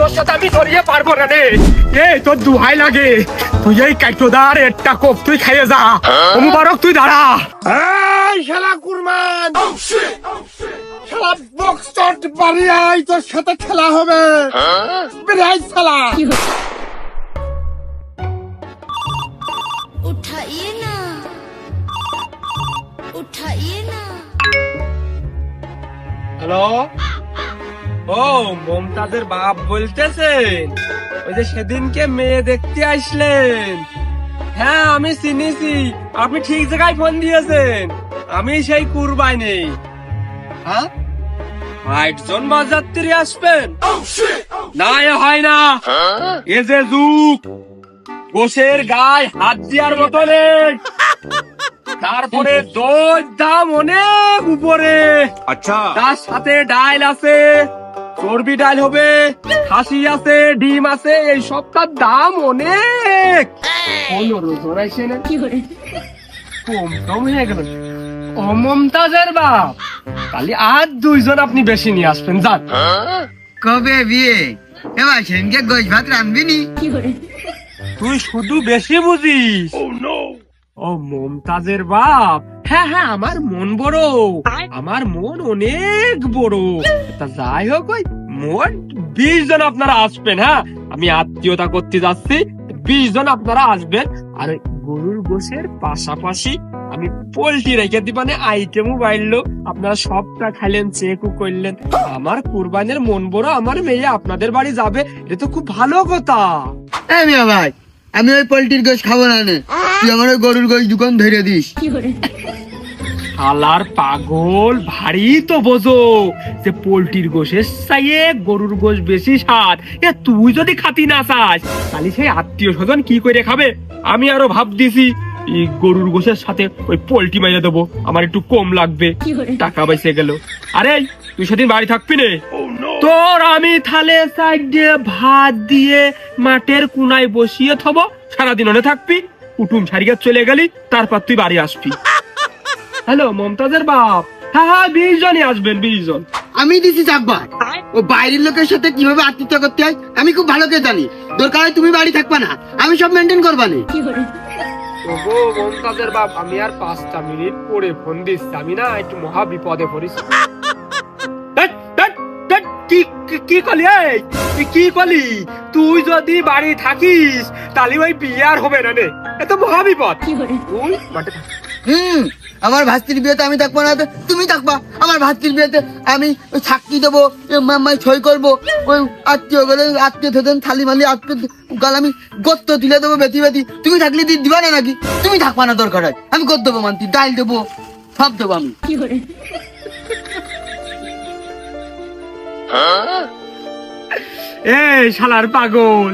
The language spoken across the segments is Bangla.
তোর সাথে আমি ধরিয়ে পারবো না রে। তোর দুহাই লাগে, তুই এই কাইটোদার একটা কোপ তুই খাইয়ে যা। মুবারক তুই দাঁড়া। শালা কুরমান, শালা বক্স চট বাড়ি আয়, তোর সাথে খেলা হবে। বেরাই শালা। उठाइए ना, उठाइए ना। হ্যালো, ও মমতাজের বাপ বলতেছেন? ওই যে সেদিনকে মেয়ে দেখতে আসলেন, হ্যাঁ আমি চিনিছি, আপনি ঠিক জায়গায় ফোন দিয়েছেন। আমি সেই কুরবানি। হ্যাঁ ৬০ জন বাজাত্রী আসবেন? না এ হয় না, এ যে যুগ, গোশের গায়ে হাত দেওয়ার মতো নেই। তারপরে দই দাম অনেক উপরে। আচ্ছা, তার সাথে ডাল আছে, চর্বি ডাল হবে, খাসি আছে, ডিম আছে, এই সবটার দাম অনেক। ১৫ জন আইসে না, কম কম হয়ে গেল। ও মমতাজের বাপ, তাহলে আর ২ জন আপনি বেশি নিয়ে আসবেন, যান। কবে বিয়ে? এবার সেদিনকে গোশ ভাত রাঁধবি নি? তুই শুধু বেশি বুঝিস। ও মমতাজের বাপ, হ্যাঁ হ্যাঁ আমার মন বড়, আমার মন অনেক বড়। তা যাই হোক, ওই মোট ২০ জন আপনারা আসবেন। হ্যাঁ, আমি আত্মীয়তা করতে যাচ্ছি, ২০ জন আপনারা আসবেন। আর গরুর গোশের পাশাপাশি আমি পোল্ট্রি রেখে দিবানে, আইটেমও বাড়লো। আপনারা সবটা খাইলেন, চেকও করলেন। আমার কুরবানের মন বড়, আমার মেয়ে আপনাদের বাড়ি যাবে, এটা তো খুব ভালো কথা। মিয়া ভাই, আমি ওই পোল্ট্রির গোশ খাবো না নে। তুই আমার ওই গরুর গোশ দোকান ধরে দিস। শালার পাগল, ভারী তো বোঝো যে পোল্ট্রির গোশের চাইয়ে গরুর গোশ বেশি স্বাদ। তুই যদি খাতি না চাস, তাহলে সেই আত্মীয় স্বজন কি করে খাবে? আমি আরো ভাব দিছি, এই গরুর গোশের সাথে ওই পোল্ট্রি মাইয়া দেবো, আমার একটু কম লাগবে, টাকা বেঁচে গেল। আরে তুই সেদিন বাড়ি থাকবি না? তোর আমি থালে সাইড দিয়ে ভাত দিয়ে মাঠের কোনায় বসিয়ে থব, সারাদিন ওনে থাকবি, কুটুম সারিয়া চলে গেলি, তারপর তুই বাড়ি আসবি। হ্যালো মমতাজের বাপ, হ্যাঁ হ্যাঁ ২০ জনই আসবেন, ২০ জন। আমি দিছি চাকবার। ও বাইরের লোকের সাথে কিভাবে আত্মীয়তা করতে হয় আমি খুব ভালো করে জানি। দরকার হয় তুমি বাড়ি থাকবা না, আমি সব মেনটেন করবা না। ওগো মমতাজের বাপ, আমি আর ৫টা মিনিট পরে ফোন দিচ্ছি, আমি না একটু মহা বিপদে পড়েছি। কি কলি? তুই কি কলি? তুই যদি বাড়ি থাকিস তাহলে ওই বিয়ে আর হবে না রে, এত মহা বিপদ। তুই মাঠে থাক। আমার ভাস্তির বিয়েতে আমি থাকবো না, তুমি থাকবা। আমার ভাস্তির বিয়েতে আমি ওই সাক্ষী দেবো, মামাই সই করবো, ওই আত্মীয় গেলে আত্মীয় থেতেন থালি মালি আত্মীয় গাল আমি গত্ত তুলে দেবো বেতি বেতি। তুমি থাকলে দিবা না নাকি? তুমি থাকবা না, দরকার হয় আমি গত দেবো, মানতি ডাল দেবো, সব দেবো আমি। এই শালার পাগল,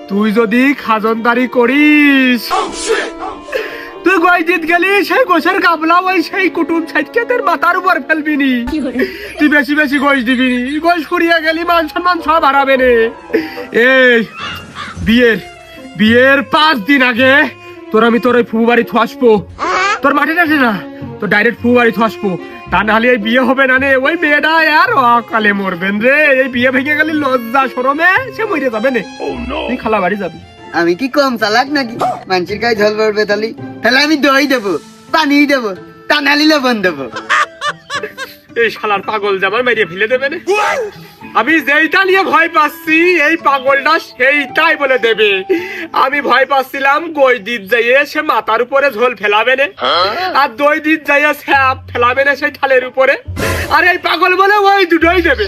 তুই যদি খাজনদারি করিস, তুই গয়জিত গেলি, সেই গোছের গাবলা ওই সেই কুটুম ছাইটকে তোর মাথার উপর ফেলবি নি। তুই বেশি বেশি গোশ দিবি নি, গোশ করিয়া গেলি মান সম্মান সব হারাবে নে। এই বিয়ের ৫ দিন আগে তোর আমি তোর ওই ফুবু বাড়ি আসবো, তোর মাঠে টাঠে না, তোর ডাইরেক্ট ফুবু বাড়ি আসবো। তা নাহলে এই বিয়ে হবে না নে, ওই মেয়েটা আর অকালে মরবেন রে। এই বিয়ে ভেঙে গেলে লজ্জা শরমে সে মরে যাবে নে। তুই খালা বাড়ি যাবি। আমি কি কম চালাক নাকি? মানুষের গায়ে ঝল পড়বে তাহলে আমি দই দেবো, পানি দেবো, তা নালি লবণ দেবো। এই শালার পাগল জামার মেরে ফেলে দেবে না। আমি যেইটা নিয়ে ভয় পাচ্ছি, এই পাগলটা সেইটাই বলে দেবে। আমি ভয় পাচ্ছিলাম গই দিত যাইয়ে সে মাথার উপরে ঝোল ফেলাবে না, আর দই দিত যাইয়ে স্যাপ ফেলাবে না সেই থালের উপরে। আর এই পাগল বলে ওই দুটোই দেবে।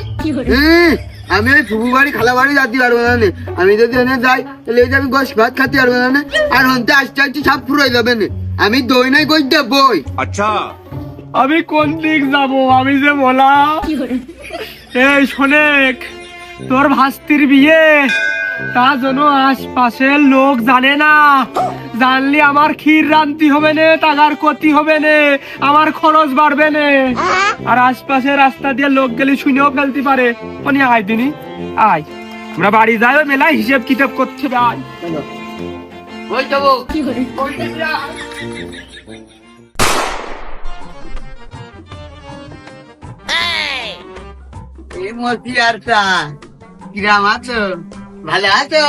আমি ওই ফুফু বাড়ি খালা বাড়ি যাতে পারবো না। আমি যদি এনে যাই তাহলে আমি গোশ ভাত খাতে পারবো না, আর হন্তে আস্তে আস্তে সব ফুরাই যাবে না। আমি দই নাই গোশ দেবই। আচ্ছা, আমি কোন দিক যাব? আমি যে বলা, এই শোনেক, তোর ভাস্তির বিয়ে, তা যেন আশপাশের লোক জানে না। জানলে আমার ক্ষীর রান্তি হবে না, টাকার ক্ষতি হবে না, আমার খরচ বাড়বে না। আর আশপাশের রাস্তা দিয়ে লোক গেলে শুনেও ফেলতে পারে। মানে আয় দিনই আয়, আমরা বাড়ি যাই, মেলায় হিসেব কিতাব করতে হবে। আয় ওই যাবো। এই মতি আর তা কিরাম আছো, ভালো আছো?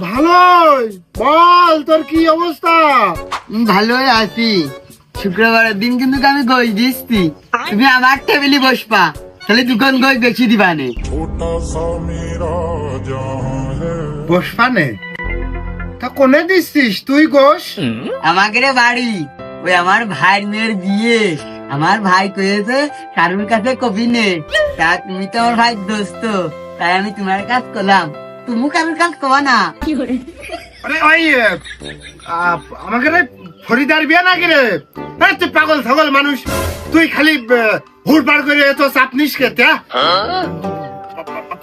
ভালোই, বল তোর কি অবস্থা? ভালোই আছি। শুক্রবারের দিন কিন্তু আমি গই দিচ্ছি, তুমি আমার টেবিলে বসবা, তাহলে দুজন গই বেশি দিবানে। छोटा सा मेरा जहां है বসপানে তা কোনে দিচ্ছিস তুই গোস? আমাকে রে বাড়ি, ওই আমার ভাইয়ের মেয়ের বিয়ে, আমার ভাই কয়েছে কারুর কাছে কবি নে, তা তুমি তো আমার ভাই দোস্ত, তাই আমি তোমার কাজ করলাম, তুমি কারুর কাজ করবা না। আরে ওই আমাকে রে ফরিদার বিয়া নাকি রে? আরে তুই পাগল ছাগল মানুষ, তুই খালি হুড় পার করে এত চাপ নিস খেতে।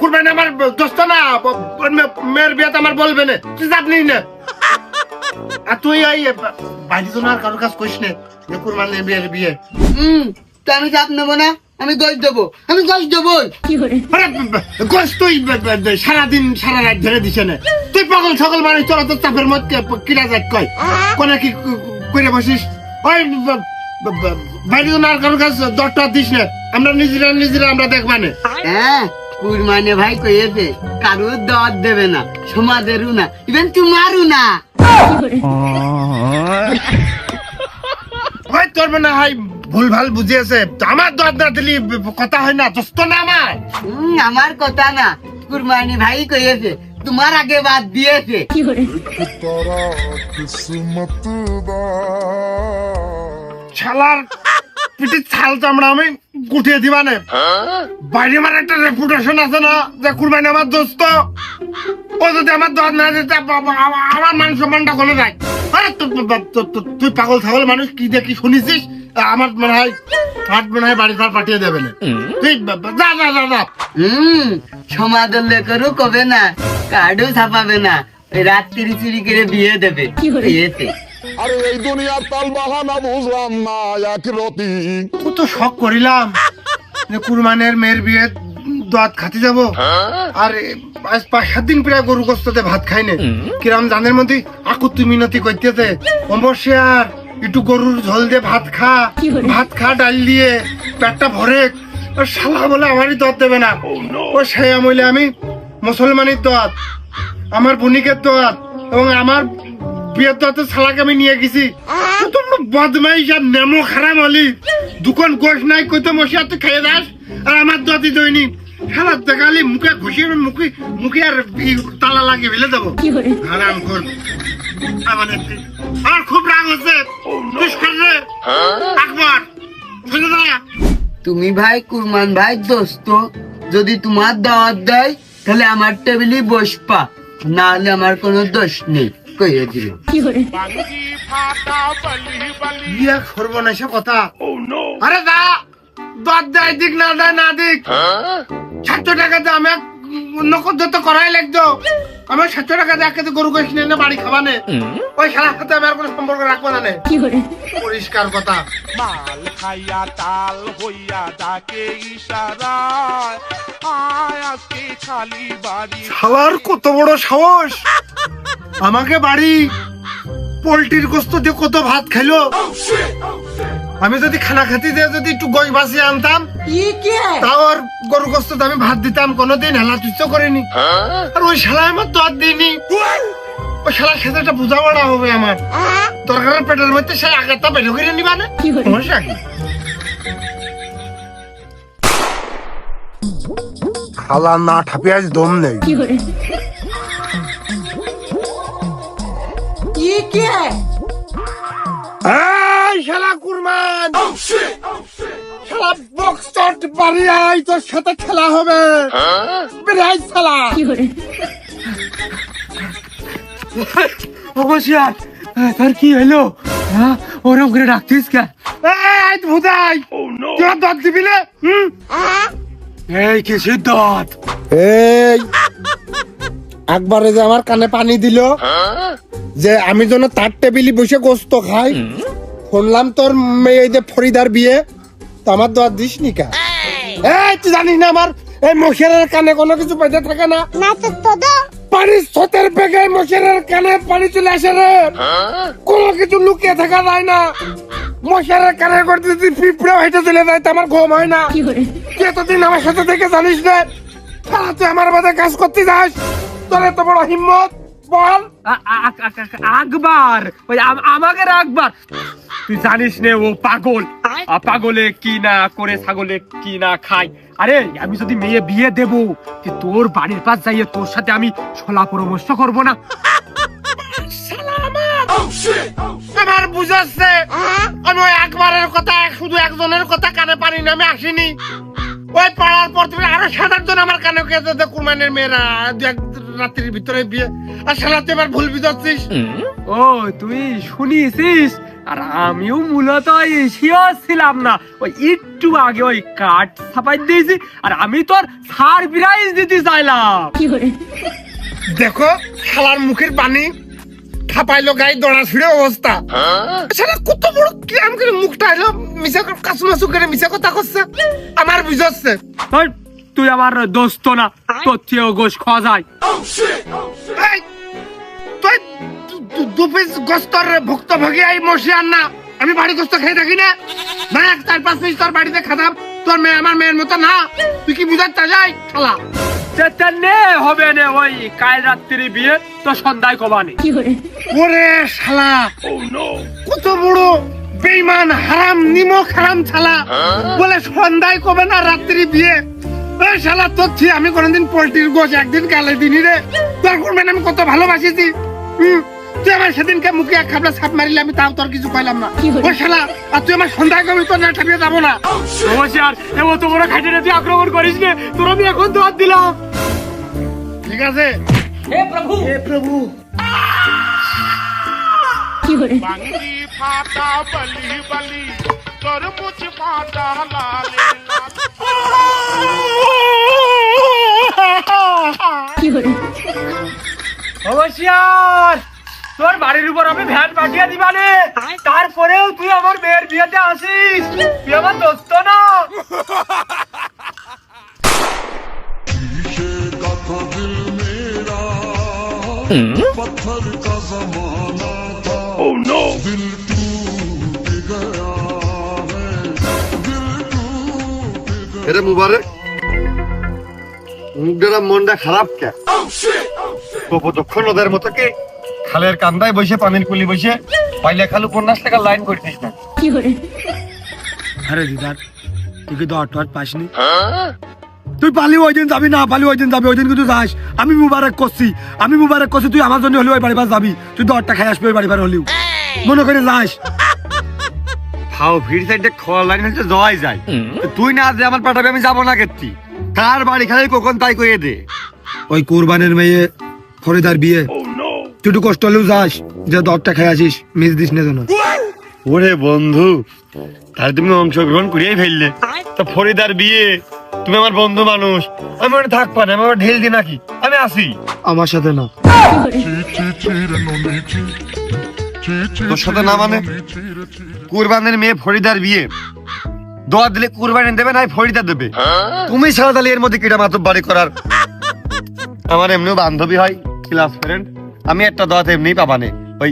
কুরবানি আমার দোস্ত না, মেয়ের বিয়াতে আমার বলবে না, তুই চাপ নিস না। আর তুই ওই বাড়ি তো আর কারোর কাজ করিস না যে কুরবানির বিয়ের বিয়ে। তো আমি চাপ নেবো না, আমি গোস দেবো, আমি গোস দেবো। আরে গোস তুই সারাদিন সারা রাত ধরে দিস না, তুই পাগল ছাগল মানুষ, তোরা তো চাপের মধ্যে কিরা যাক কয় কোনে কি করে বসিস। ওই বাড়ি তো আর কারোর কাজ দরটা দিস না, আমরা নিজেরা আমরা দেখবানে। হ্যাঁ, কুরবানি ভাই কয়েছে কারুর দাওয়াত দেবে না, সমাজেরও না, ইভেন তোমারও না। ওই তোর মনে হয় ভুল ভাল বুঝিয়েছে, আমার দর না দিলি কথা হয় না, দোস্ত না আমার। আমার কথা না, কুরবানি ভাই কয়েছে তোমার আগে বাদ দিয়েছে। तारा किस्मत दा শালার পিঠির ছাল তো আমরা আমি গুটিয়ে দিবা না। বাইরে আমার একটা রেপুটেশন আছে না যে কুরবানি আমার দোস্ত, ও যদি আমার দর না দিতে আমার মান সম্মানটা গলে যায়। আরে তুই পাগল ছাগল মানুষ, কি দেখি শুনেছিস? আমার মনে হয় হাট মনে হয় বাড়ি ঘর পাঠিয়ে দেবে না, তুই যা যা যা যা। সমাজের লেখরও কবে না, কার্ডও ছাপাবে না, ওই রাত্রি চুরি করে বিয়ে দেবে। বিয়েতে আরে এই দুনিয়ার তাল বাহানা বুঝলাম না এক রতি কত শখ করিলাম যে কুরবানের মেয়ের বিয়ে দাঁত খাতে যাব, আর আজ 5-7 দিন প্রায় গরু গোস্ততে ভাত খাই না। কিরাম জানের মধ্যে আকুতি মিনতি করতেছে, অবশ্যই আর একটু গরুর ঝোল দিয়ে ভাত খা ডাল দিয়ে পেটটা ভরে। আর শালা বলে আমারই দত দেবে না, ও সে আমলে আমি মুসলমানের দত, আমার বণিকের দত এবং আমার বিয়ের দতে শালাকে আমি নিয়ে গেছি। তোমরা বদমাইশ আর নেমো খারাপ হলি, দুখন গোশ নাই কইতো মশিয়া তুই খেয়ে দাস, আর আমার দতি দৈনিক শালা দেখালি মুখে ঘুষিয়ে মুখে আর তালা লাগিয়ে ফেলে দেবো। আরাম কর আমার খুব রাগ হচ্ছে, আকবর শুনে না। তুমি ভাই কুরমান ভাই দোস্ত, যদি তোমার দাওয়াত দেয় তাহলে আমার টেবিলে বসবা, না হলে আমার কোনো দোষ নেই, কইয়ে দিল। বিয়া করবো না সে কথা। আরে দা দর দেয় দিক না দেয় না দিক, 700 টাকা দিয়ে আমি নকদ তো করাই লাগতো। আমার 700 টাকা দিয়ে গরু গোশ নিয়ে বাড়ি খাবানে, ওই শালার সাথে আমি আর কোনো সম্পর্ক রাখবো না। পরিষ্কার কথা। মাল খাইয়া তাল হইয়া ডাকে ইশারায় আয় আজকে খালি বাড়ি। শালার কত বড় সাহস, আমাকে বাড়ি পোল্ট্রির গোস্ত দিয়ে কত ভাত খাইলো। আমি যদি খানা খাতি দিয়ে যদি একটু গোশ বাঁচিয়ে আনতাম, তাও আর গরু গোস্ত আমি ভাত দিতাম, কোনোদিন হেলা তুচ্ছ করিনি। আর ওই শালা আমার দর দিইনি, ওই শালার সাথে একটা বোঝাপড়া হবে আমার। তরকারের পেটের মধ্যে সে আগেরটা বের করে নিবা না, সমস্যা কি? খালা না ঠাপিয়ে আজ দম নেই। এই শালা কুরমান, শালা বক্স চট বাড়ি আয়, তোর সাথে খেলা হবে। বেরাই শালা। অবশ্যই তোর কি হইলো? ওরম করে ডাকতিস কে? এই ভুদাই, তোরা দত দিবি না? এই কিসের দাঁত? এই একবারে যে আমার কানে পানি দিল যে আমি যেন তার টেবিলে বসে গোস্ত খাই, শুনলাম তোর মেয়ে যে ফরিদার বিয়ে, তো আমার দোয়ার দিস নি কা? এই তুই জানিস না আমার এই মশারের কানে কোনো কিছু বেঁধে থাকে না? পানি স্রোতের বেগে মশারের কানে পানি চলে আসে রে, কোনো কিছু লুকিয়ে থাকা যায় না। মশারের কানের করতে যদি পিঁপড়ে হেঁটে চলে যায় তো আমার ঘুম হয় না। তুই এতদিন আমার সাথে থেকে জানিস না, শালা তুই আমার বাদে কাজ করতে যাস, তোর এত বড় হিম্মত, বল। আকবর, ওই আমাকে আকবর, তুই জানিস নে ও পাগল, পাগলে কি না করে ছাগলে কি না খায়। আরে আমি যদি মেয়ে বিয়ে দেবো, তোর বাড়ির পাশ যাইয়ে তোর সাথে আমি সলা পরামর্শ করবো না? আমার বুঝাচ্ছে আমি ওই একবারের কথা, শুধু একজনের কথা কানে পানি না, আমি আসিনি। ওই পাড়ার পর তুমি আরো 7-8 জন আমার কানে কেছে কুরবানের মেয়েরা 2-1 রাত্রির ভিতরে বিয়ে, আর শালা তুই এবার ভুল বুঝাচ্ছিস। ও তুই শুনিস? আর আমিও মূলত শিওর ছিলাম না, ওই একটু আগে ওই কার্ড ছাপাই দিয়েছি, আর আমি তোর সারপ্রাইজ দিতে চাইলাম। দেখো শালার মুখের পানি খাপাইলো, গায়ে দড়া ছিঁড়ে অবস্থা। শালা কত বড় কিরাম করে মুখটা এলো, মিশা কাসুমাসু করে মিশা কথা করছে, আমার বুঝাচ্ছে। তুই আমার দোস্ত না, তোর চেয়েও গোশ খাওয়া যায়। এই, তুই 2 পিস গোস্তর ভুক্তভোগী এই মশিয়ার না, আমি বাড়ি গোস্ত খেয়ে থাকি না, 4-5 পিস তোর বাড়িতে খাতাম, তোর মেয়ে আমার মেয়ের মতো না, তুই কি বুঝাতে যাই শালা? নে হবে না, ওই কাল রাত্রি বিয়ে তো সন্ধ্যায় কবানি। ওরে শালা, কত বড় বেঈমান, হারাম নিমক হারাম শালা, বলে সন্ধ্যায় কবে না রাত্রি বিয়ে। এই শালা তোর থেকে আমি কোনদিন পোল্ট্রির গোশ একদিন গালে দিনি রে, তোর করবেন আমি কত ভালোবাসিছি। তুই আমার সেদিনকে মুখে এক খাবলা ছাপ মারিলে আমি তাও তোর কিছু পাইলাম না। ও শালা, আর তুই আমার সন্ধ্যায় কবি তোর না ঠাপিয়ে যাবো না। নমস্কার, এমন তো বড় খাইটে তুই আক্রমণ করিস নে, তোর আমি এখন দাওয়াত দিলাম। ঠিক আছে। হে প্রভু। বাঙ্গি ফাটা বলি বলি, তরমুজ ফাটা লালে নমস্কার, তোর বাড়ির উপর আমি ভ্যান পাঠিয়ে দিবানে, তারপরেও তুই আমার মেয়ের বিয়েতে আসিস, তুই আমার দোস্ত না। पत्थर का जमाना था, दिल टूट गया है, दिल टूट गया। এরে মুবারক, মুখটা মনটা খারাপ কে? নদের মতো কি খালের কান্দায় বসে পানির কুলি বসে পাইলে খালু 50 টাকা লাইন করতিস না? আরে দিদার, তুই কি দর টর পাসনি? তুই পালি ওই দিন যাবি, না পালি ওই দিন যাবি, ওই দিন কিন্তু যাস। আমি মুবারক করছি, তুই আমার জন্য হলেও ওই বাড়ি পাশ যাবি, তুই দরটা খাই আসবি ওই বাড়ি পার হলেও, মনে করে যাস। খাও ভিড় সাইডে খোলা লাইন হচ্ছে জয় যায়, তুই না যে আমার পাঠাবে আমি যাবো না কেতি, কার বাড়ি খালি কখন তাই কইয়ে দে। ওই কোরবানের মেয়ে ফরিদার বিয়ে, তুই একটু কষ্ট হলেও যাস, যে দরটা খাই আসিস, মিস দিস না যেন। ওরে বন্ধু, তাহলে তুমি অংশগ্রহণ করিয়াই ফেললে, তা ফরিদার বিয়ে, তুমি আমার বন্ধু মানুষ, আমি ওখানে থাকবা না, আমি আবার ঢেল দি নাকি, আমি আসি। আমার সাথে না। তোর সাথে না মানে? কুরবানের মেয়ে ফরিদার বিয়ে, দোয়া দিলে কুরবানি দেবে না ফরিদা দেবে, তুমি ছাড়া তাহলে এর মধ্যে কিটা মাত্র বাড়ি করার। আমার এমনিও বান্ধবী হয়, ক্লাস ফ্রেন্ড, আমি একটা দোয়াতে এমনি পাবানে, ওই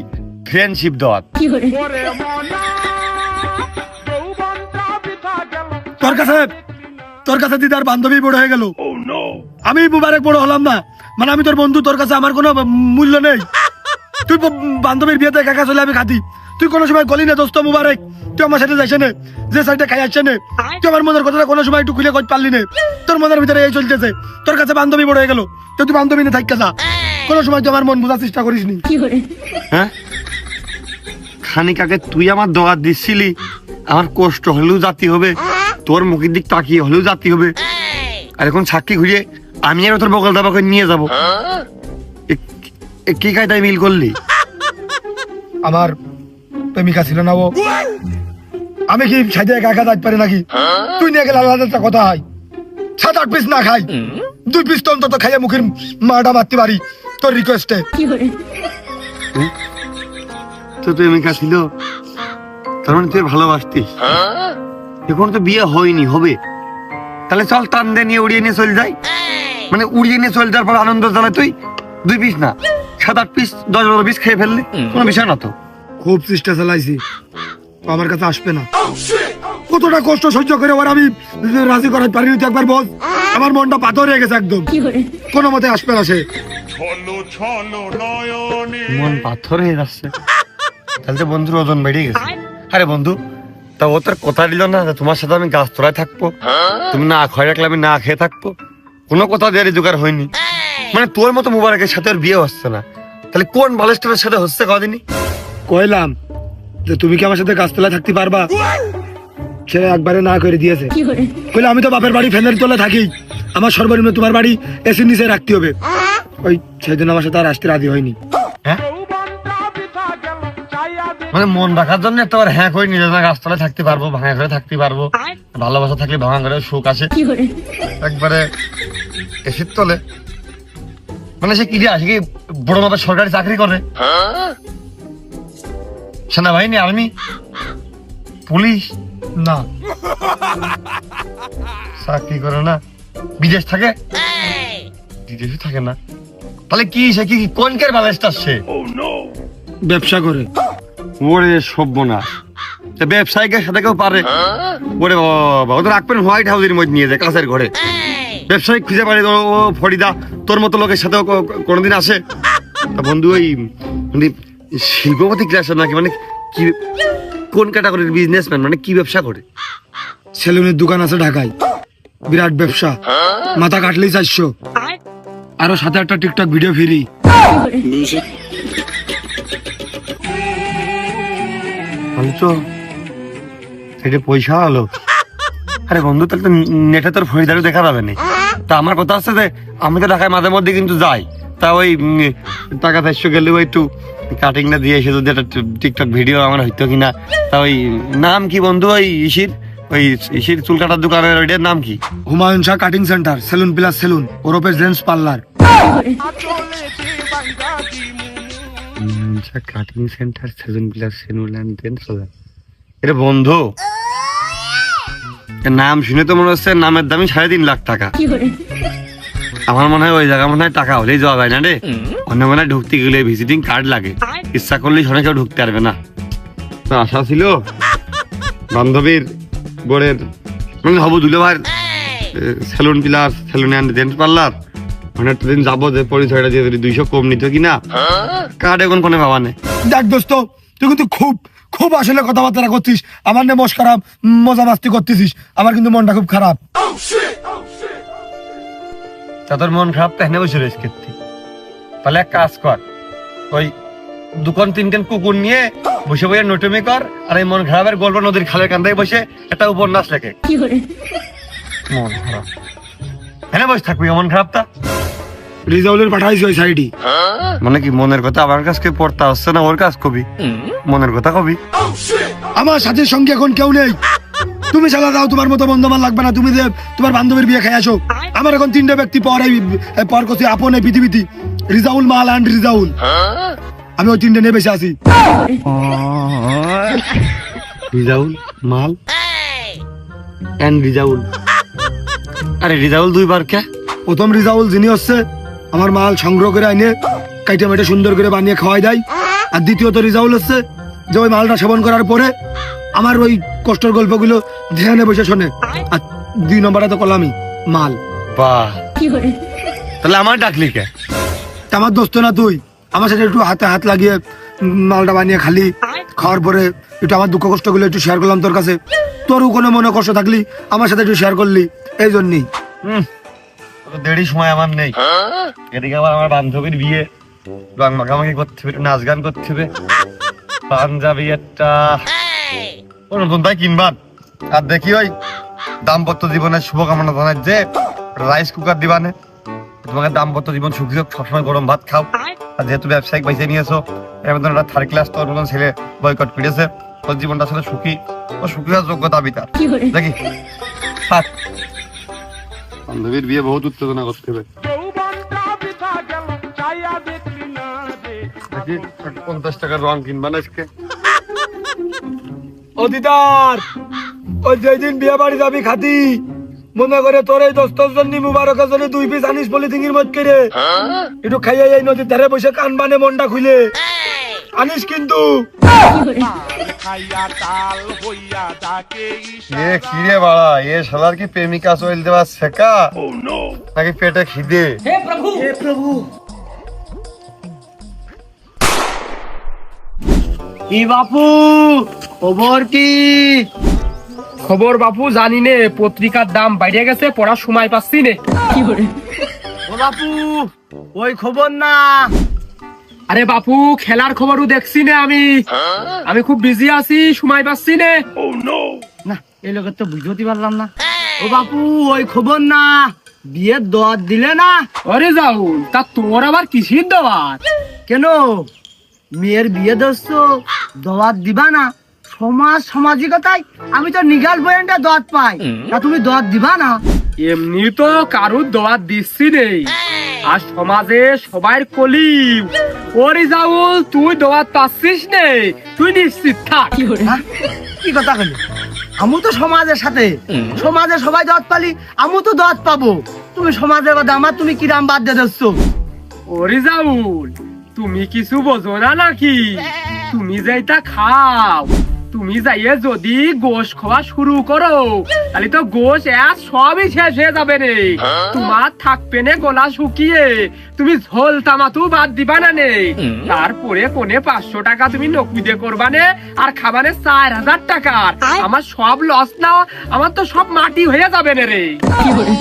ফ্রেন্ডশিপ দোয়াত। ওরে মনা যৌবনটা বিতা গেল। তোর কাছে দিদার বান্ধবী বড় হয়ে গেল, আমি মুবারক বড় হলাম না, মানে আমি তোর বন্ধু, তোর কাছে আমার কোনো মূল্য নেই। তুই বান্ধবীর বিয়েতে একা চলে আমি খাতি, তুই কোনো সময় গলি না দোস্ত মুবারক, তুই আমার সাথে যাইছে না, যে সাইডে খাই আসছে না, তুই আমার মনের কথাটা কোনো সময় একটু খুলে কই পারলি না, তোর মনের ভিতরে এই চলতেছে, তোর কাছে বান্ধবী বড় হয়ে গেল, তো তুই বান্ধবী নিয়ে থাকতে যা, কোনো সময় তুই আমার মন বোঝার চেষ্টা করিস নি। হ্যাঁ, খানিক আগে তুই আমার দোয়া দিচ্ছিলি আমার কষ্ট হলেও জাতি হবে, তোর মুখের দিক তাকিয়ে হলেও জাতি হবে, আর এখন সাক্ষী ঘুরিয়ে আমি আর তোর বগল দাবা করে নিয়ে যাবো, কি কায়দায় মিল করলি? আমার প্রেমিকা ছিল না ও, আমি কি সাইডে একা একা যাইতে পারি নাকি? তুই নিয়ে গেলে আলাদা একটা কথা হয়, 7-8 পিস না খাই, 2 পিস তো অন্তত খাইয়ে মুখের মাটা মারতে পারি তোর রিকোয়েস্টে। তো প্রেমিকা ছিল, তার মানে তুই ভালোবাসতিস, এখন তো বিয়ে হয়নি, হবে, তাহলে চল টান দিয়ে নিয়ে উড়িয়ে নিয়ে চলে যাই, মানে উড়িয়ে নিয়ে চলে যাওয়ার পর আনন্দ জ্বালা তুই 2 পিস না 7-8 পিস 10-12 পিস খেয়ে ফেললি, কোনো বিষয় না তো। খুব চেষ্টা চালাইছি, ও আমার কাছে আসবে না। কতটা কষ্ট সহ্য করে ওর আমি রাজি করাতে পারিনি, তুই একবার বল। আমার মনটা পাথর হয়ে গেছে একদম, কোনো মতে আসবে না সে। ছলো ছলো নয়নে মন পাথর হয়ে যাচ্ছে, তাহলে তো বন্ধুর ওজন বেড়ে গেছে। আরে বন্ধু, তা ও তোর কথা দিল না যে তোমার সাথে আমি গাছ তোলায় থাকবো, তুমি না খয় রাখলে আমি না খেয়ে থাকবো, কোনো কথা দেওয়ার জোগাড় হয়নি। মানে তোর মতো মুবারকের সাথে ওর বিয়ে হচ্ছে না, তাহলে কোন বালেস্টারের সাথে হচ্ছে কদিনই? কইলাম যে তুমি কি আমার সাথে গাছতলায় থাকতে পারবা, সে একবারে না করে দিয়েছে। কইলে আমি তো বাপের বাড়ি ফ্যানের তলে থাকি, আমার সর্বনিম্ন তোমার বাড়ি এসির নিচে রাখতে হবে। ওই সেদিন আমার সাথে আর আসতে রাজি হয়নি। যৌবনটা বৃথা গেল চাইয়া দেখি মানে মন রাখার জন্য একটা হ্যাঁ করে নিজে না গাছতলায় থাকতে পারবো, ভাঙা ঘরে থাকতে পারবো, ভালোবাসা থাকলে ভাঙা ঘরে সুখ আসে, একবারে এসির তলে। মানে সে কি দিয়ে আসে, কি বড় মাপের সরকারি চাকরি করে, সেনাবাহিনী, আর্মি, পুলিশ? না, চাকরি করে না, বিদেশ থাকে, বিদেশে থাকে না, তাহলে কি সে কি কোনকার বালেস্টার সে? ব্যবসা করে। ওরে সভ্যনাশ, ব্যবসায়িকের সাথে কেউ পারে? ওরে বাবা, ওদের রাখবেন হোয়াইট হাউসের মধ্যে নিয়ে যায়, কাছের ঘরে। ব্যবসায়িক খুঁজে পারে ও ফরিদা, তোর মতো লোকের সাথে কোনোদিন আসে? তা বন্ধু, ওই মানে শিল্পপতি ক্লাসের নাকি, মানে কি কোন ক্যাটাগরির বিজনেসম্যান, মানে কি ব্যবসা করে? সেলুনের দোকান আছে ঢাকায়, বিরাট ব্যবসা, মাথা কাটলেই 400, আরো সাথে একটা টিকটক ভিডিও ফ্রি। আমি তো এটা পয়সা আলো। আরে বন্ধু, তাহলে তো নেটে তোর ফরিদারও দেখা যাবে না। তা আমার কথা আছে যে আমি তো ঢাকায় মাঝে মধ্যে কিন্তু যাই, তা ওই টাকা 400 গেলেও একটু কাটিংটা দিয়ে এসে যদি একটা টিকটক ভিডিও আমার হইতো কিনা। তা ওই নাম কি বন্ধু, ওই ইসির চুল কাটার দোকানের ওইটার নাম কি? Humayun Shah cutting centre, salon plus salon, ওরপে জেন্টস পার্লার। চলেছে বাইরা the cutting centre, salon plus salon and gents. এটা বন্ধু, নাম শুনে তো মনে হচ্ছে নামের দামই 3.5 লাখ টাকা। আমার মনে হয় ওই জায়গা মনে হয় টাকা হলেই যাওয়া যায় না রে, অন্য মনে হয় ঢুকতে গেলে ভিজিটিং কার্ড লাগে, ইচ্ছা করলেই সনে কেউ ঢুকতে পারবে না। তো আশা ছিল বান্ধবীর বোর্ডের মানে হবু দুলে ভাইয়ের salon plus salon and gents parlour, মানে একটা দিন যাবো, যে পরিচয়টা দিয়ে 200 কম নিত কিনা, কার্ড এখন কোনো পাবা নেই। দেখ দোস্ত, তুই কিন্তু খুব খুব আসলে কথাবার্তা করছিস, আমার নে মস্করা মজা মাস্তি করতেছিস, আমার কিন্তু মনটা খুব খারাপ। তা তোর মন খারাপ তো এনে বসে রয়েছে ক্ষেত্রে, তাহলে এক কাজ কর, ওই 2-3 কুকুর নিয়ে বসে বসে নোটমি কর, আর এই মন খারাপের গল্প নদীর খালের কান্দায় বসে একটা উপন্যাস লেখে। মন খারাপ এনে বসে থাকবি, মন খারাপটা রিজাউলের পাঠাইছি ওই সাইডি। মানে কি মনের কথা আমার কাছে পড়তে আসছে না, ওর কাজ কবি, মনের কথা কবি। আমার সাথে সঙ্গে এখন কেউ নেই, তুমি চালা দাও, তোমার মতো বন্ধু আমার লাগবে না, তুমি যে তোমার বান্ধবীর বিয়ে খাই আসো। আমার এখন 3টে ব্যক্তি পর করছে আপন এই পৃথিবীতে, রিজাউল, মাল অ্যান্ড রিজাউল। আমি ওই 3টে নিয়ে বেশি আছি। রিজাউল, মাল এন্ড রিজাউল। আরে রিজাউল 2 বার কে? প্রথম রিজাউল যিনি হচ্ছে আমার মাল সংগ্রহ করে আইনে কাইটে মেটে সুন্দর করে বানিয়ে খাওয়াই দেয়, আর দ্বিতীয়ত রিজাউল হচ্ছে যে ওই মালটা সেবন করার পরে আমার ওই কষ্টের গল্পগুলো ধ্যানে বসে শোনে, আর 2 নম্বরে তো কলামি মাল। বাহ, তাহলে আমার ডাকলি কে? তা আমার দোস্ত না তুই, আমার সাথে একটু হাতে হাত লাগিয়ে মালটা বানিয়ে খালি, খাওয়ার পরে একটু আমার দুঃখ কষ্টগুলো একটু শেয়ার করলাম তোর কাছে, তোরও কোনো মনে কষ্ট থাকলি আমার সাথে একটু শেয়ার করলি, এই জন্যই। দেরি সময় আমার নেই, এদিকে আবার আমার বান্ধবীর বিয়ে, রং মাখামাখি করতে হবে, নাচ গান করতে হবে, পাঞ্জাবি একটা নতুন তাই কিনবার, আর দেখি ওই দাম্পত্য জীবনের শুভকামনা জানাই যে রাইস কুকার দিবানে, তোমাকে দাম্পত্য জীবন সুখী হোক, সবসময় গরম ভাত খাও। আর যেহেতু ব্যবসায়িক বেছে নিয়েছো, এর মধ্যে একটা 3rd ক্লাস তোর মতন ছেলে বয়কট করেছে, তোর জীবনটা আসলে সুখী ও সুখী হওয়ার যোগ্যতা বিতার। দেখি বান্ধবীর বিয়ে বহুত উত্তেজনা করতে হবে। যৌবনটা বৃথা গেল চাইয়া দেখলি না রে। দেখি 50 টাকার রং কিনবা না আজকে। ও দিদার, ওই যেদিন বিয়ে বাড়ি যাবি খাতি, মনে করে তোর এই দোস্তর জন্য মুবারকের জন্য 2 পিস আনিস পলিথিনের মধ্যে রে, একটু খাইয়া এই নদীর ধারে বসে কান বানে মনটা খুলে, আনিস কিন্তু। খাইয়া তাল হইয়া ডাকে এ কি রে বাড়া, এ শালার কি প্রেমিকা চল দেওয়া শেখা নাকি পেটে খিদে? হে প্রভু। কি বাপু, খবর কি? খবর বাপু জানি নে, পত্রিকার দাম বাইরে গেছে, পড়ার সময় পাচ্ছি নে। ও বাপু, ওই খবর না। আরে বাপু, খেলার খবরও দেখছি না আমি খুব বিজি আছি, সময় পাচ্ছি নে। না, এই লোকের তো বুঝতে পারলাম না। ও বাপু, ওই খবর না, বিয়ের দাওয়াত দিলে না? আরে যাও, তা তোর আবার কিসির দাওয়াত? কেন, মেয়ের বিয়ে দোস্ত দাওয়াত দিবা না? সামাজিকতায় আমি তো নিগাল পয়েন্টে দাওয়াত পাই, তা তুমি দাওয়াত দিবা না? এমনি তো কারুর দাওয়াত দিচ্ছি নেই, আর সমাজে সবাই কলি ওরে যাউল, তুই দাওয়াত পাচ্ছিস নে, তুই নিশ্চিত থাক। হ্যাঁ? কি কথা বলি? আমি তো সমাজের সাথে, সমাজে সবাই দাওয়াত পালি, আমি তো দাওয়াত পাবো। তুমি সমাজের কথা আমার তুমি কিরাম বাদ দিয়ে দিচ্ছ? ওরে যাউল, তুমি কিছু বোঝো না নাকি? তুমি যেটা খাও, তুমি যাইয়ে যদি গোশ খাওয়া শুরু করো, তাহলে তো গোশ সবই শেষ হয়ে যাবে রে। তোমার থাকবে নে গলা শুকিয়ে, তুমি ঝোল তামাতু বাদ দিবা না নে। তারপরে কোনে 500 টাকা তুমি নকুদে করবা নে, আর খাবানে 4000 টাকার। আমার সব লস না, আমার তো সব মাটি হয়ে যাবে না রে। জীবনে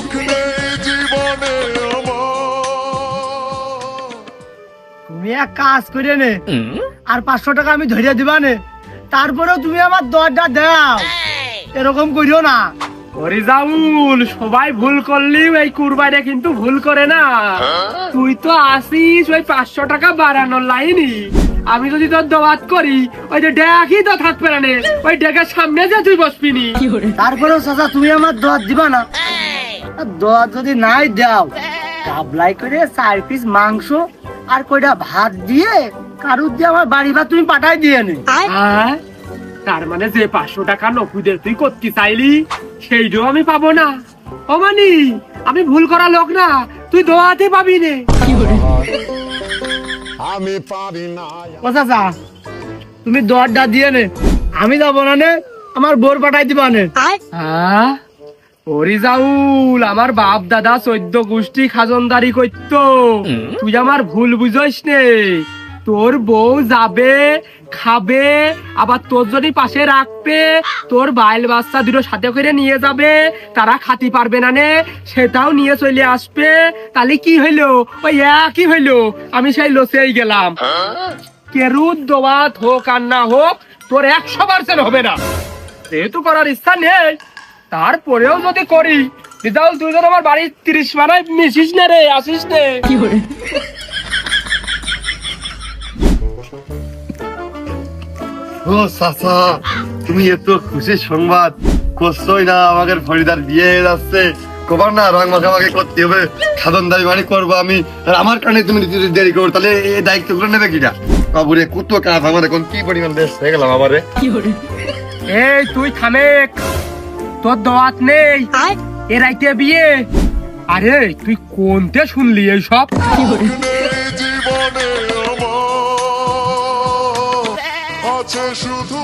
তুমি এক কাজ করে নে, আর 500 টাকা আমি ধরিয়ে দিবা নে, তারপরেও তুমি আমার দরটা দাও, এরকম করিও না। ওরে জাউল, সবাই ভুল করলেও এই কুরবানে কিন্তু ভুল করে না। তুই তো আসিস ওই 500 টাকা বাড়ানোর লাইনি, আমি যদি তোর দাওয়াত করি, ওই যে ডেকই তো থাকবে না নে, ওই ডেকের সামনে যে তুই বসবিনি। তারপরেও চাচা তুমি আমার দাওয়াত দিবা না? আর দাওয়াত যদি নাই দাও, কাবলাই করে 4 পিস মাংস আর কয়টা ভাত দিয়ে কারুর দিয়ে আমার বাড়ি ভাত তুমি পাঠাই দিয়ে নে। হ্যাঁ, তার মানে যে 500 টাকা নকুদে তুই করতে চাইলি, সেইটাও আমি পাবো না? ও মানি, আমি ভুল করা লোক না, তুই দোয়াতে পাবি নে। আমি পারি না। ও চাচা, তুমি দাওয়াতটা দিয়ে নে, আমি যাবো না নে, আমার বোর পাঠাই দিবা নে। হ্যাঁ, ওরে জাউল, আমার বাপ দাদা 14 গোষ্ঠী খাজনদারি করতো, তুই আমার ভুল বুঝিস নে। তোর বউ যাবে, খাবে, আবার তোর যদি পাশে রাখবে, তোর বাইল বাচ্চা দুটো সাথে করে নিয়ে যাবে, তারা খাতি পারবে না নে, সেটাও নিয়ে চলে আসবে। তাহলে কি হইলো? ওই একই হইলো, আমি সেই লসেই গেলাম। কেরুদ দোয়াত হোক আর না হোক, তোর 100% হবে না। যেহেতু করার ইচ্ছা নেই, তারপরেও যদি করি, রিজাউল তুই যেন আমার বাড়ির 30 মানায় মিশিস না রে, আসিস নে। ও চাচা, তুমি এত খুশি সংবাদ করছোই না, আমাদের ফরিদার বিয়ে হয়ে যাচ্ছে, কবার না রং মাখামাখি করতে হবে, খাদনদারি বাড়ি করবো আমি, আর আমার কারণে তুমি যদি দেরি করো, তাহলে এই দায়িত্ব গুলো নেবে কিনা? বাবুরে কত কাজ, আমার এখন কি পরিমাণ বেশ হয়ে গেলাম আমারে। এই তুই থামেক, তোর দাওয়াত নেই, এ রাইতে বিয়ে। আরে তুই কোনতে শুনলি এই সব? জীবনে আছে শুধু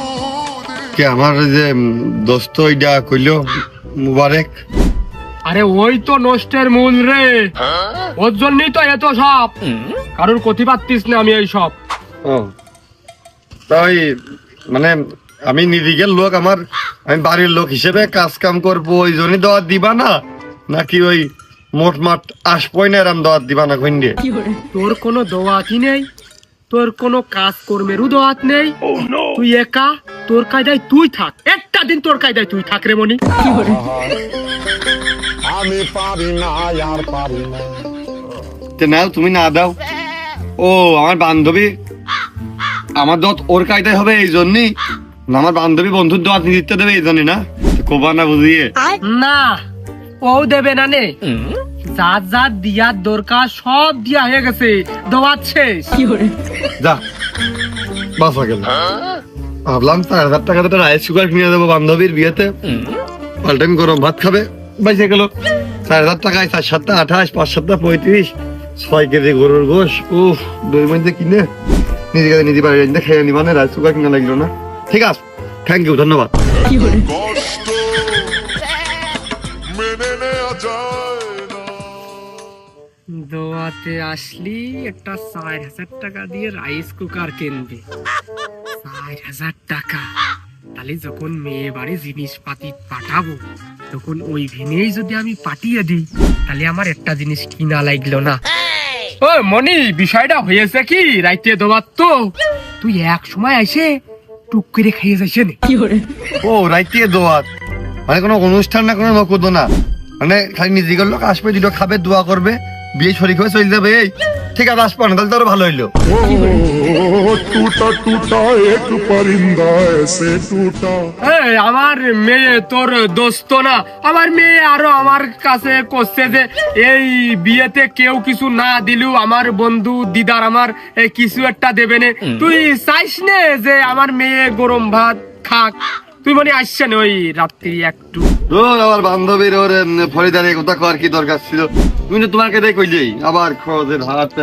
কে আমার যে দোস্ত ইডা কইলো মুবারক? আরে ওই তো নষ্টের মূল রে, ওর জন্যই তো এত সব, কারোর ক্ষতি পাচ্ছিস না আমি এই সব। ও তাই মানে আমি নিরিগের লোক, আমি বাড়ির লোক হিসেবে কাজ কাম করবো, ওই জন্যই দাওয়াত দিবা না? নাকি ওই মোট মাঠ আসবই না এরম দাওয়াত দিবা না? কইন্ডে তোর কোনো দোয়াতই নেই, তোর কোনো কাজ কর্মেরও দোয়াত নেই, তুই একা, তোর কায়দায় তুই থাক, একটা দিন তোর কায়দায় তুই থাক রে মনি। আমি পারি না, আর পারি না। নাও তুমি না দাও। ও আমার বান্ধবী, আমার দত ওর কায়দায় হবে এই জন্যই না? আমার বান্ধবী বন্ধুর দোয়াত নিতে দেবে এই জন্যই না? কোবা না বুঝিয়ে না, ও দেবে না নে, যা যা দিয়ার দরকার সব দিয়া হয়ে গেছে, দোয়াত শেষ। যা বাসা গেল। ভাবলাম 4000 টাকা তো রাইস কুকার কিনে দেবো বান্ধবীর বিয়েতে, পাল্টান গরম ভাত খাবে, বাইসে গেল 4000 টাকায় 4 7 28 5 7 35 6 কেজি গরুর গোশ। উফ, 2 মধ্যে কিনে নিজে কাছে নিজে বাড়ি এনে খেয়ে নিবা না, রাইস কুকার কিনা লাগলো না। ঠিক আছে, থ্যাংক ইউ, ধন্যবাদ। কষ্ট মেনে নেওয়া যায় না। দোয়াতে আসলি একটা 4,000 টাকা দিয়ে রাইস কুকার কিনবি। 4,000 টাকা, তাহলে যখন মেয়ে বাড়ি জিনিসপাতি পাঠাবো তখন ওই ভেনেই যদি আমি পাঠিয়ে দিই তাহলে আমার একটা জিনিস কিনা লাগলো না। ও মনি, বিষয়টা হয়েছে কি, রাইতে দোবার তো তুই এক সময় এসে টুক করে খেয়ে যাইছে না। ও রাইতে দোয়াত মানে কোনো অনুষ্ঠান না, কোনো নকদ না, মানে খালি নিজের লোক আসবে, দুটো খাবে, দোয়া করবে, বিয়ে শরীর হয়ে চলে যাবে। এই ঠিক আছে, আসবো না, তাহলে তো আরো ভালো হইলো। ओ टूटा टूटा एक परिंदा ऐसे टूटा। আমার মেয়ে তোর দোস্ত না, আমার মেয়ে আরো আমার কাছে করছে যে এই বিয়েতে কেউ কিছু না দিলেও আমার বন্ধু দিদার আমার কিছু একটা দেবে না। তুই চাইস নে যে আমার মেয়ে গরম ভাত খাক? তুই মনে আসছে না ওই রাত্রি একটু? আমার বান্ধবীর ওর ফরিদারে কথা কর কি দরকার ছিল? তুমি তো তোমাকে দেখ কইলেই আবার খোঁজের হাত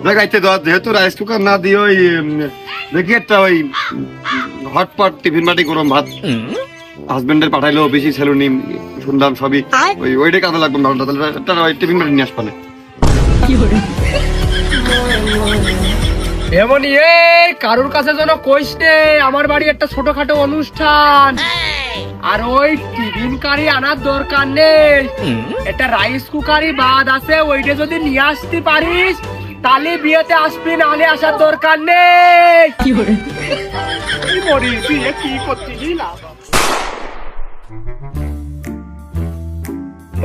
দেখাইতে দেওয়া, যেহেতু রাইস কুকার না দিয়ে ওই দেখি একটা ওই হটপট টিফিন বাটি গরম ভাত হাজবেন্ডের পাঠাইলো বেশি সেলুনি, শুনলাম সবই ওইটাই কাজে লাগবে ভালোটা, তাহলে একটা ওই টিফিন বাটি নিয়ে আসপানে। এমনই এই কারোর কাছে যেন কইস নে আমার বাড়ি একটা ছোটখাটো অনুষ্ঠান, আর ওই টিফিন কারি আনার দরকার নেই, একটা রাইস কুকারই বাদ আছে, ওইটা যদি নিয়ে আসতে পারিস তাহলে বিয়েতে আসবি, নাহলে আসার দরকার নেই। কি মরি, বিয়ে কি করছিস না?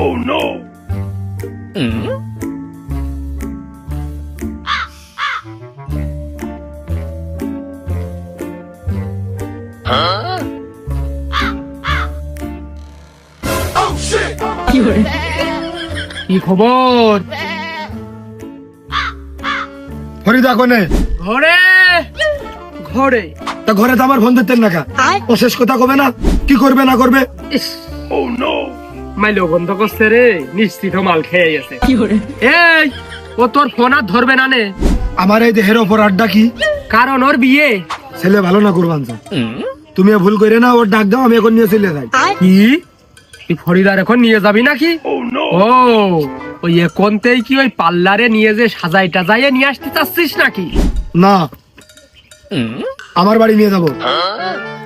Oh no! কি খবর? ফরিদা কোনে? ঘরে ঘরে। তা ঘরে তো আমার ফোন দিতেন না, ও শেষ কথা কবে না, কি করবে না করবে? মাইলো বন্ধ করছে রে, নিশ্চিত মাল খেয়ে গেছে। এই ও তোর ফোন আর ধরবে না নে। আমার এই দেহের ওপর আড্ডা কি? কারণ ওর বিয়ে। ছেলে ভালো না করবান, তুমি ভুল করে না, ওর ডাক দাও, আমি এখন নিয়ে চলে যাই। কি তুই ফরিদার এখন নিয়ে যাবি নাকি? ও ওই কোনতেই কি ওই পার্লারে নিয়ে যে সাজাই টাজাইয়ে নিয়ে আসতে চাচ্ছিস নাকি? না, আমার বাড়ি নিয়ে যাব।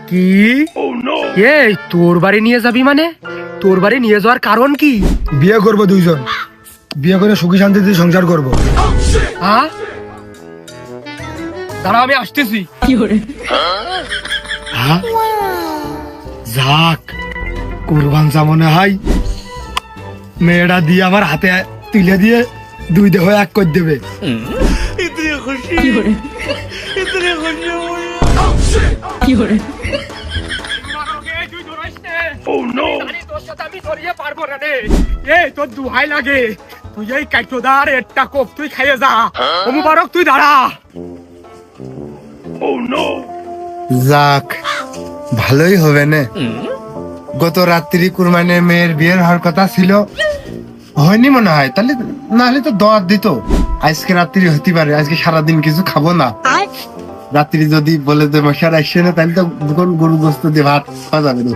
কি এই তোর বাড়ি নিয়ে যাবি মানে? তোর বাড়ি নিয়ে যাওয়ার কারণ কি? বিয়ে করবো দুইজন, বিয়ে করে সুখী শান্তিতে সংসার করবো। হ্যাঁ দাঁড়া, আমি আসতেছি। হ্যাঁ? যাক, কুরবান যা মনে হয় মেয়েটা দিয়ে আমার হাতে তুলে দিয়ে দুই দেহ এক করে দেবে। তোর দুহাই লাগে, তুই এই কাইটোদার একটা কোপ তুই খাইয়ে যা। ও মুবারক তুই দাঁড়া। যাক, ভালোই হবে না। গত রাত্রি কুরবানির মেয়ের বিয়ের হওয়ার কথা ছিল, হয়নি মনে হয়, তাহলে না হলে তো দাওয়াত দিত। আজকে রাত্রি হতে পারে, আজকে সারাদিন কিছু খাবো না, রাত্রি যদি বলে যে মশার আসছে না তাহলে তো গরু গোস্ত দিয়ে ভাত খাওয়া যাবে না।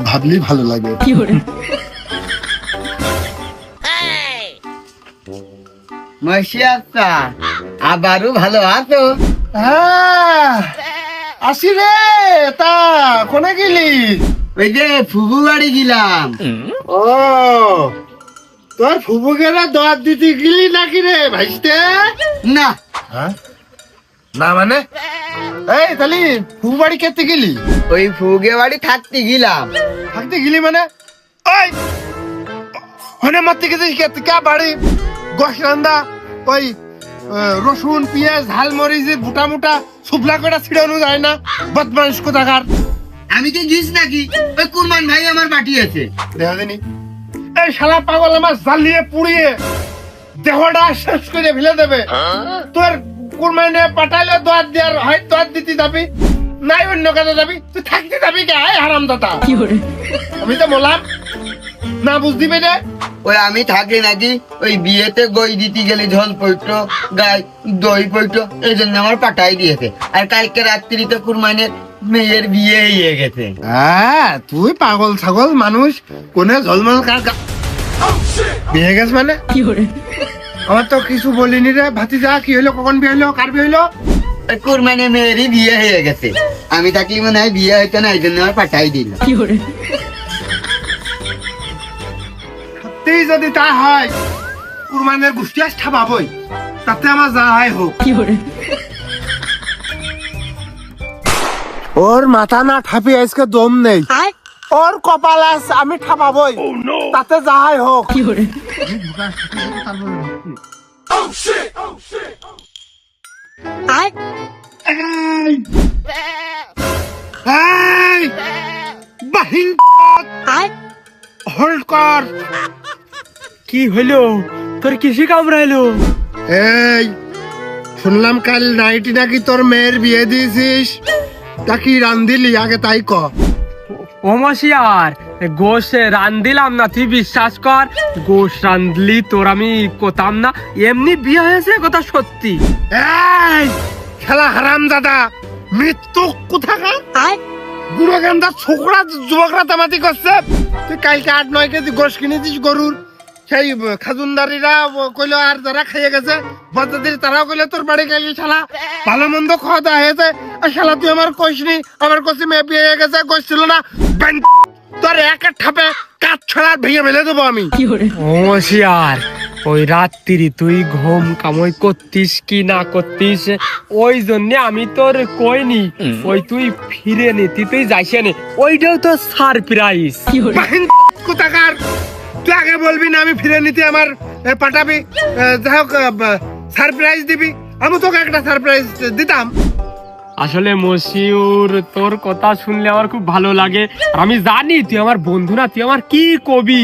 ভাবলেই ভালো লাগে। মশিয়াস্তা আবারও ভালো আছো? হ্যাঁ, আসি রে। তা কোনে গেলি? ওই যে ফুবু বাড়ি গেলাম। ও, তোর ফুবুকেরা দাওয়াত দিতে গেলি নাকি রে ভাইস্তে? না না মানে এই তাহলে ফুবু বাড়ি খেতে গেলি? ওই ফুগে বাড়ি থাকতে গেলাম। থাকতে গেলি মানে ওই হনে মারতে গেছিস খেতে কা বাড়ি গোশ রান্দা ওই রসুন পেঁয়াজ ঝাল মরিচ বুটা মুটা শুকলা করে ছিড়ানো যায় না? বদমাইশ কোথাকার। আমি কি গিস নাকি? ওই কুরমান ভাই আমার পাঠিয়েছে। দেখা জানি এই শালা পাগল আমার জ্বালিয়ে পুড়িয়ে দেহটা শেষ করে ফেলে দেবে। তোর কুরবানি পাঠাইলে দোয়াত দেওয়ার হয়, দোয়াত দিতে যাবি নাই অন্য কাজে যাবি, তুই থাকতে যাবি কে? আয় হারাম দাতা, আমি তো বললাম না বুঝতে পেরে ওই আমি থাকি নাকি ওই বিয়েতে গই দিতে গেলে ঝোল পড়তো গায়ে দই পড়তো এই জন্য আমার পাঠাই দিয়েছে আর কালকে রাত্রিতে কুরবানের মেয়ের বিয়ে হয়ে গেছে। হ্যাঁ তুই পাগল ছাগল মানুষ কোনে ঝলমল বিয়ে গেছ মানে আমার তো কিছু বলিনি রে ভাতিজা। কি হইলো, কখন বিয়ে হইলো, কার বিয়ে হইলো? ওই কুরবানের মেয়েরই বিয়ে হয়ে গেছে। আমি থাকলে মনে হয় বিয়ে হইতো না, এই জন্য আমার পাঠাই দিল। সত্যিই যদি তা হয় কুরবানের গোষ্ঠী আস ঠাবাবই, তাতে আমার যা হয় হোক। ওর মাথা না ঠাপি আজকে দম নেই, ওর কপাল আস আমি ঠাপাবই, তাতে যা হয় হোক। এই, বাহিন হোল্ড কর। কি হইলো তোর, কিসে কামড়াইলো? এই শুনলাম কাল নাইটি নাকি তোর মেয়ের বিয়ে দিয়েছিস, তা কি রান্ধিলি আগে তাই ক। ও মশিয়ার, গোশ রান্ধিলাম না, তুই বিশ্বাস কর। গোশ রান্ধলি তোর আমি কোতাম না, এমনি বিয়ে হয়েছে কথা সত্যি। এই খেলা হারাম দাদা, মৃত্যু কোথাকার বুড়ো গান্দা ছোকরা যুবকরা তামাতি করছে। তুই কালকে 8-9 কেজি গোশ কিনেছিস গরুর, সেই খাজুনদারিরা কইলো আর যারা খাইয়ে গেছে বদ্দাদির তারাও কইলো তোর বাড়ি গেলি শালা ভালো মন্দ খাওয়া দাওয়া হয়েছে। আর শালা তুই আমার কইসনি, আমার কষি মেয়ে বিয়ে হয়ে গেছে, কইস ছিল না। তোর এক ঠাপে কাঠ ছড়া ভেঙে ফেলে দেবো আমি। ও মশিয়ার, ওই রাত্রি তুই ঘুম কামই করতিস কি না করতিস, ওই জন্য আমি তোর কইনি। ওই তুই ফিরে নিতি, তুই যাইস নে, ওইটাও তো সারপ্রাইজ। বাহিন কোথাকার, তুই আগে বলবি না আমি ফিরে নিতে আমার পাঠাবি, যাই হোক সারপ্রাইজ দিবি। আমি তোকে একটা সারপ্রাইজ দিতাম। আসলে মশিউর, তোর কথা শুনলে আমার খুব ভালো লাগে। আর আমি জানি তুই আমার বন্ধু না, তুই আমার কি কবি।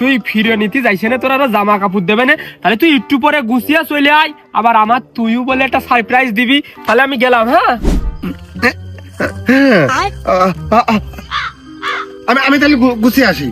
তুই ফিরে নিতে যাইস না, তোর আরো জামা কাপড় দেবে না, তাহলে তুই একটু পরে গুছিয়ে চলে আয়। আবার আমার তুইও বলে একটা সারপ্রাইজ দিবি, তাহলে আমি গেলাম। হ্যাঁ আমি তাহলে গুছিয়ে আসি।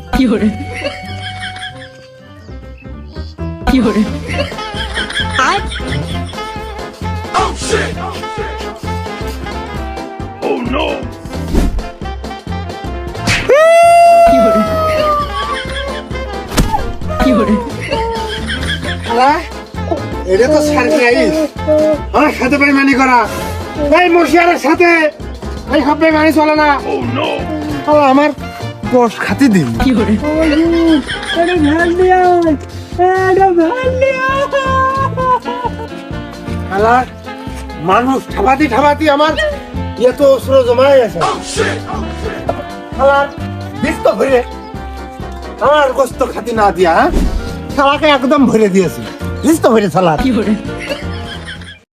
এটা তো সারপ্রাইজ, আমার সাথে বেইমানি করা। এই মুর্শিয়ারের সাথে এই সব বেইমানি চলে না। আমার গোশ খাতি দিন। মানুষ ঠাবাতি ঠাবাতি আমার এত অস্ত্র জমায় আছে। বিস্ত ভরে আমার গোস্ত খাতি না দিয়া শালাকে একদম ভরে দিয়েছি, বিস্ত ভরে শালা।